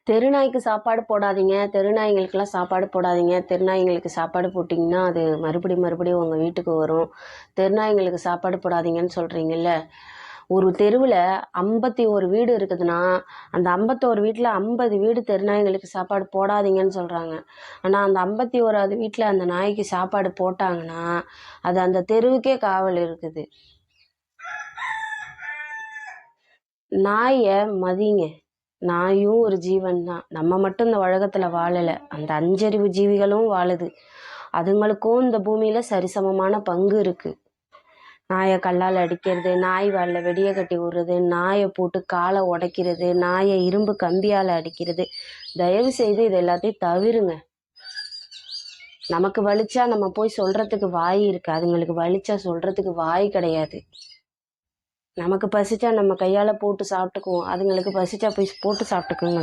தெருநாய்க்கு சாப்பாடு போடாதீங்க, தெருநாய்களுக்கெல்லாம் சாப்பாடு போடாதீங்க. தெருநாய்களுக்கு சாப்பாடு போட்டிங்கன்னா அது மறுபடியும் உங்கள் வீட்டுக்கு வரும். தெருநாய்களுக்கு சாப்பாடு போடாதீங்கன்னு சொல்கிறீங்கல்ல. ஒரு தெருவில் 51 வீடு இருக்குதுன்னா அந்த 51 வீட்டில் 50 வீடு தெருநாய்களுக்கு சாப்பாடு போடாதீங்கன்னு சொல்கிறாங்க. ஆனால் அந்த 51வது வீட்டில் அந்த நாய்க்கு சாப்பாடு போட்டாங்கன்னா அது அந்த தெருவுக்கே காவல் இருக்குது. நாயை மதிங்க. நாயும் ஒரு ஜீவன் தான். நம்ம மட்டும் இந்த உலகத்தில் வாழலை, அந்த 5 அறிவு ஜீவிகளும் வாழுது. அதுங்களுக்கும் இந்த பூமியில் சரிசமமான பங்கு இருக்குது. நாயை கல்லால் அடிக்கிறது, நாய் வாலில் வெடியை கட்டி விடுறது, நாயை போட்டு காலை உடைக்கிறது, நாயை இரும்பு கம்பியால் அடிக்கிறது. தயவு செய்து இது எல்லாத்தையும் தவிருங்க. நமக்கு வலிச்சா நம்ம போய் சொல்கிறதுக்கு வாய் இருக்குது, அதுங்களுக்கு வலிச்சா சொல்கிறதுக்கு வாய் கிடையாது. நமக்கு பசிச்சா நம்ம கையால் போட்டு சாப்பிட்டுக்குவோம், அதுங்களுக்கு பசிச்சா போய் போட்டு சாப்பிட்டுக்குங்களா.